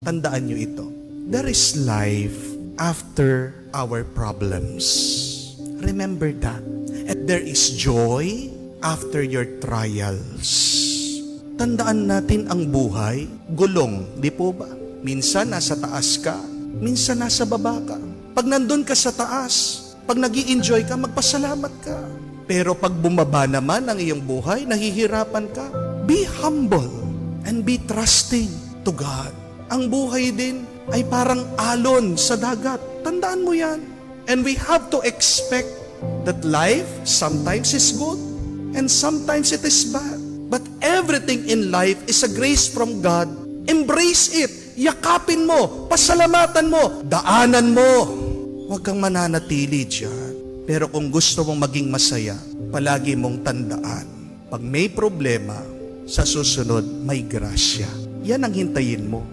Tandaan nyo ito. There is life after our problems. Remember that. And there is joy after your trials. Tandaan natin ang buhay, gulong, di po ba? Minsan nasa taas ka, minsan nasa baba ka. Pag nandun ka sa taas, pag nag-i-enjoy ka, magpasalamat ka. Pero pag bumaba naman ang iyong buhay, nahihirapan ka, be humble and be trusting to God. Ang buhay din ay parang alon sa dagat. Tandaan mo yan. And we have to expect that life sometimes is good and sometimes it is bad. But everything in life is a grace from God. Embrace it. Yakapin mo. Pasalamatan mo. Daanan mo. Huwag kang mananatili dyan. Pero kung gusto mong maging masaya, palagi mong tandaan. Pag may problema, sa susunod may grasya. Yan ang hintayin mo.